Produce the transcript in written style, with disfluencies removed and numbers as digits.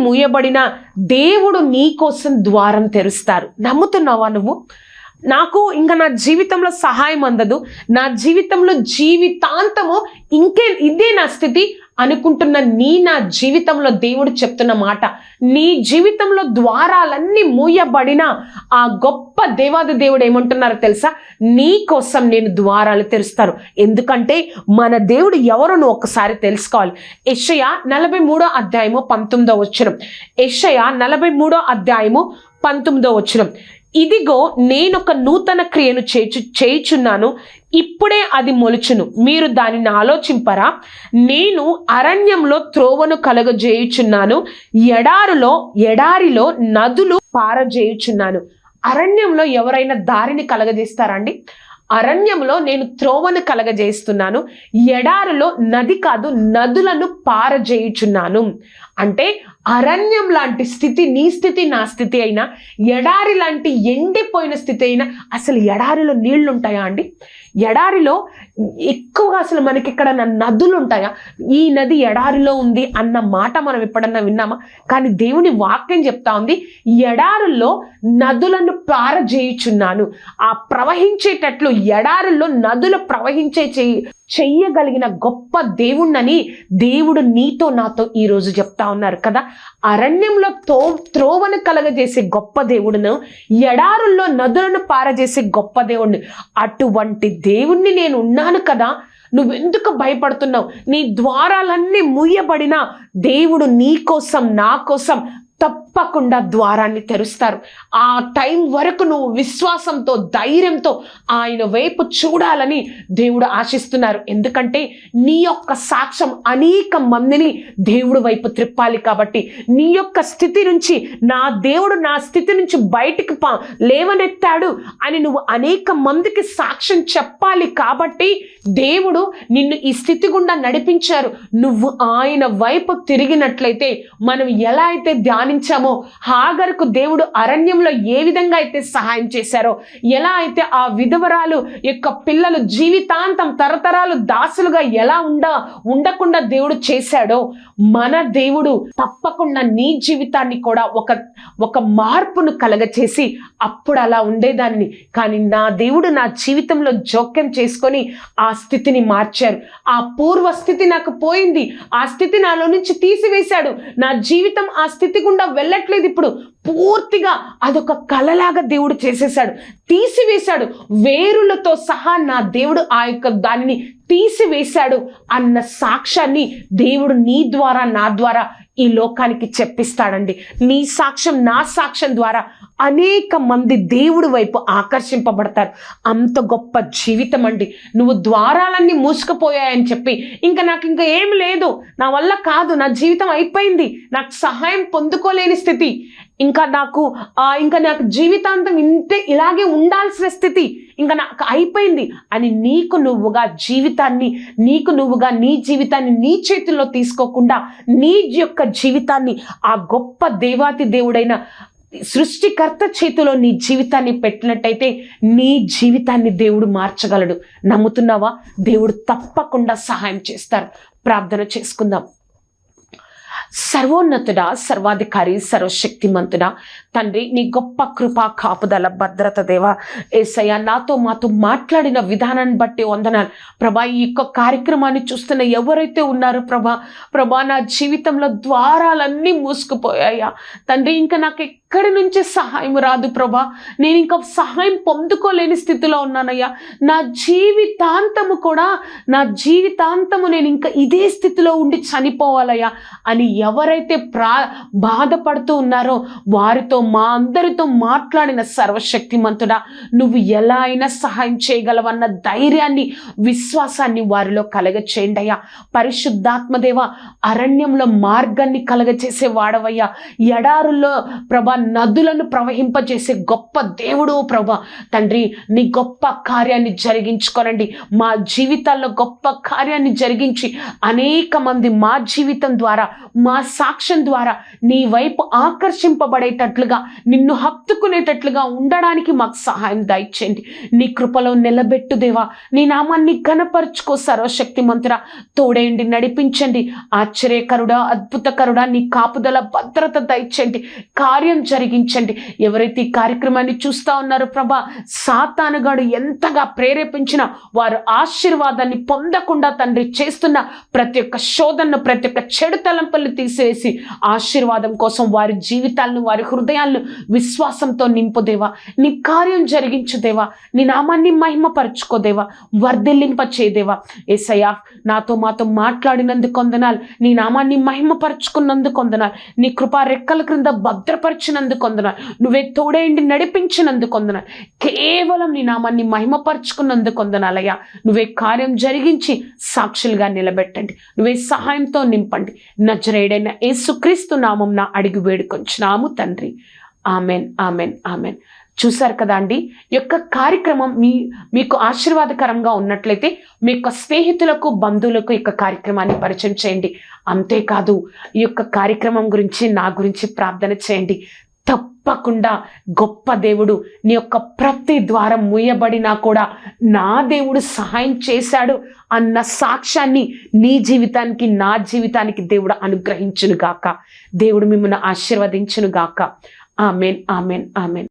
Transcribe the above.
మూయబడిన దేవుడు నీ కోసం ద్వారం తెరుస్తారు. నమ్ముతున్నావా నువ్వు? నాకు ఇంకా నా జీవితంలో సహాయం అందదు, నా జీవితంలో జీవితాంతము ఇదే నా స్థితి అనుకుంటున్న నా జీవితంలో దేవుడు చెప్తున్న మాట, నీ జీవితంలో ద్వారాలన్నీ మూయబడిన ఆ గొప్ప దేవాది దేవుడు ఏమంటున్నారో తెలుసా? నీ కోసం నేను ద్వారాలు తెరుస్తాను. ఎందుకంటే మన దేవుడు ఎవరో నువ్వు ఒక్కసారి తెలుసుకోవాలి. యెషయా 43వ అధ్యాయము 19వ వచనం. యెషయా 43వ అధ్యాయము 19వ వచనం. ఇదిగో నేనొక నూతన క్రియను చేయుచున్నాను, ఇప్పుడే అది మొలుచును, మీరు దానిని ఆలోచింపరా? నేను అరణ్యంలో త్రోవను కలగజేయుచున్నాను, ఎడారిలో నదులు పారజేయుచున్నాను. అరణ్యంలో ఎవరైనా దారిని కలగజేస్తారా అండి? అరణ్యంలో నేను త్రోవను కలగజేస్తున్నాను, ఎడారిలో నది కాదు నదులను పారజేయుచున్నాను. అంటే అరణ్యం లాంటి స్థితి నీ స్థితి నా స్థితి అయినా, ఎడారి లాంటి ఎండిపోయిన స్థితి అయినా, అసలు ఎడారిలో నీళ్లు ఉంటాయా అండి? ఎడారిలో ఎక్కువగా అసలు మనకి ఇక్కడ నదులు ఉంటాయా? ఈ నది ఎడారిలో ఉంది అన్న మాట మనం ఎప్పుడన్నా విన్నామా? కానీ దేవుని వాక్యం చెప్తా ఉంది, ఎడారుల్లో నదులను పారజేయుచున్నాను. ఆ ప్రవహించేటట్లు ఎడారుల్లో నదులు ప్రవహించే చెయ్యగలిగిన గొప్ప దేవుణ్ణని దేవుడు నీతో నాతో ఈరోజు చెప్తా ఉన్నారు కదా. అరణ్యంలో త్రోవను కలగజేసే గొప్ప దేవుడును, ఎడారుల్లో నదులను పారజేసే గొప్ప దేవుడిని, అటువంటి దేవుణ్ణి నేను ఉన్నాను కదా. నువ్వెందుకు భయపడుతున్నావు? నీ ద్వారాలన్నీ మూయబడిన దేవుడు నీ కోసం నా కోసం తప్పకుండా ద్వారాన్ని తెరుస్తారు. ఆ టైం వరకు నువ్వు విశ్వాసంతో ధైర్యంతో ఆయన వైపు చూడాలని దేవుడు ఆశిస్తున్నారు. ఎందుకంటే నీ యొక్క సాక్ష్యం అనేక మందిని దేవుడు వైపు త్రిప్పాలి. కాబట్టి నీ యొక్క స్థితి నుంచి నా దేవుడు నా స్థితి నుంచి బయటికి లేవనెత్తాడు అని నువ్వు అనేక మందికి సాక్ష్యం చెప్పాలి. కాబట్టి దేవుడు నిన్ను ఈ స్థితి గుండా నడిపించారు. నువ్వు ఆయన వైపు తిరిగినట్లయితే, మనం ఎలా అయితే ధ్యానించామో, హాగరుకు దేవుడు అరణ్యంలో ఏ విధంగా అయితే సహాయం చేశారో, ఎలా అయితే ఆ విధవరాలు యొక్క పిల్లలు జీవితాంతం తరతరాలు దాసులుగా ఎలా ఉండకుండా దేవుడు చేశాడో, మన దేవుడు తప్పకుండా నీ జీవితాన్ని కూడా ఒక మార్పును కలగచేసి అప్పుడు అలా ఉండేదాన్ని. కానీ నా దేవుడు నా జీవితంలో జోక్యం చేసుకొని ఆ స్థితిని మార్చారు. ఆ పూర్వ స్థితి నాకు పోయింది, ఆ స్థితి నాలో నుంచి తీసివేశాడు. నా జీవితం ఆ స్థితి గుండా వెళ్ళట్లేదు. ఇప్పుడు పూర్తిగా అదొక కలలాగా దేవుడు చేసేసాడు, తీసివేశాడు. వేరులతో సహా నా దేవుడు ఆ యొక్క దానిని తీసివేశాడు అన్న సాక్ష్యాన్ని దేవుడు నీ ద్వారా నా ద్వారా ఈ లోకానికి చెప్పిస్తాడండి. నీ సాక్ష్యం నా సాక్ష్యం ద్వారా అనేక మంది దేవుడి వైపు ఆకర్షింపబడతారు. అంత గొప్ప జీవితం అండి. నువ్వు ద్వారాలన్నీ మూసుకుపోయాయని చెప్పి నాకు ఏం లేదు, నా వల్ల కాదు, నా జీవితం అయిపోయింది, నాకు సహాయం పొందుకోలేని స్థితి, నాకు జీవితాంతం ఇలాగే ఉండాల్సిన స్థితి నాకు అయిపోయింది అని నీకు నువ్వుగా నీ జీవితాన్ని నీ చేతుల్లో తీసుకోకుండా నీ యొక్క జీవితాన్ని ఆ గొప్ప దేవాతి దేవుడైన సృష్టికర్త చేతిలో నీ జీవితాన్ని పెట్టినట్టయితే నీ జీవితాన్ని దేవుడు మార్చగలడు. నమ్ముతున్నావా? దేవుడు తప్పకుండా సహాయం చేస్తారు. ప్రార్థన చేసుకుందాం. సర్వోన్నతుడా, సర్వాధికారి, సర్వశక్తిమంతుడా తండ్రి, నీ గొప్ప కృపా కాపుదల భద్రత దేవా యేసయ్య, నాతో మాతో మాట్లాడిన విధానాన్ని బట్టి వందనాలు ప్రభా. ఈ యొక్క కార్యక్రమాన్ని చూస్తున్న ఎవరైతే ఉన్నారో ప్రభా నా జీవితంలో ద్వారాలన్నీ మూసుకుపోయాయా తండ్రి. నాకు ఎక్కడి నుంచి సహాయం రాదు ప్రభా, నేను ఇంకా సహాయం పొందుకోలేని స్థితిలో ఉన్నానయ్యా. నా జీవితాంతము నేను ఇంకా ఇదే స్థితిలో ఉండి చనిపోవాలయ్యా అని ఎవరైతే బాధపడుతూ ఉన్నారో వారితో మా అందరితో మాట్లాడిన సర్వశక్తిమంతుడా, నువ్వు ఎలా అయినా సహాయం చేయగలవన్న ధైర్యాన్ని విశ్వాసాన్ని వారిలో కలగచేయండి అయ్యా. పరిశుద్ధాత్మదేవ, అరణ్యంలో మార్గాన్ని కలగచేసే వాడవయ్యా. ఎడారుల్లో ప్రభా నదులను ప్రవహింపజేసే గొప్ప దేవుడు ప్రభా. తండ్రి, నీ గొప్ప కార్యాన్ని జరిగించుకోనండి. మా జీవితాల్లో గొప్ప కార్యాన్ని జరిగించి అనేక మంది మా జీవితం ద్వారా, మా సాక్ష్యం ద్వారా నీ వైపు ఆకర్షింపబడేటట్లుగా, నిన్ను హత్తుకునేటట్లుగా ఉండడానికి మాకు సహాయం దయచేయండి. నీ కృపలో నిలబెట్టు దేవా. నీ నామాన్ని ఘనపరుచుకో సర్వశక్తిమంతుడా. తోడేయండి, నడిపించండి. ఆశ్చర్యకరుడా, అద్భుతకరుడా, నీ కాపుదల భద్రత దయచేయండి. కార్యం జరిగించండి. ఎవరైతే ఈ కార్యక్రమాన్ని చూస్తా ఉన్నారో ప్రభా, సాతానుగాడు ఎంతగా ప్రేరేపించిన వారు ఆశీర్వాదాన్ని పొందకుండా తండ్రి చేస్తున్న ప్రతి ఒక్క శోధనను, ప్రతి ఒక్క చెడు తలంపులను తీసివేసి ఆశీర్వాదం కోసం వారి జీవితాలను, వారి హృదయాలను విశ్వాసంతో నింపుదేవా. నీ కార్యం జరిగించుదేవా. నీ నామాన్ని మహిమపరచుకోదేవా. వర్ధిల్లింప చేయదేవా. యేసయ్యా, నాతో మాతో మాట్లాడినందుకు వందనాలు. నీ నామాన్ని మహిమపరచుకున్నందుకు వందనాలు. నీ కృపా రెక్కల క్రింద భద్రపరిచినందుకు వందనాలు. నువ్వే తోడేండి నడిపించినందుకు వందనాలు. కేవలం నీ నామాన్ని మహిమపరచుకున్నందుకు వందనాలయ్యా. నువ్వే కార్యం జరిగించి సాక్షులుగా నిలబెట్టండి. నువ్వే సహాయంతో నింపండి. నజరేయుడైన యేసుక్రీస్తు నామం నా అడిగి వేడుకొంచున్నాము తండ్రి. Amen, amen, amen. చూశారు కదా అండి, ఈ యొక్క కార్యక్రమం మీకు ఆశీర్వాదకరంగా ఉన్నట్లయితే మీ యొక్క స్నేహితులకు, బంధువులకు ఈ యొక్క కార్యక్రమాన్ని పరిచయం చేయండి. అంతేకాదు, ఈ యొక్క కార్యక్రమం గురించి, నా గురించి ప్రార్థన చేయండి. తప్పకుండా గొప్ప దేవుడు, నీ యొక్క ప్రతి ద్వారం మూయబడినా కూడా నా దేవుడు సహాయం చేశాడు అన్న సాక్ష్యాన్ని నీ జీవితానికి, నా జీవితానికి దేవుడు అనుగ్రహించును గాక. దేవుడు మిమ్మల్ని ఆశీర్వదించును గాక. Amen, amen, amen.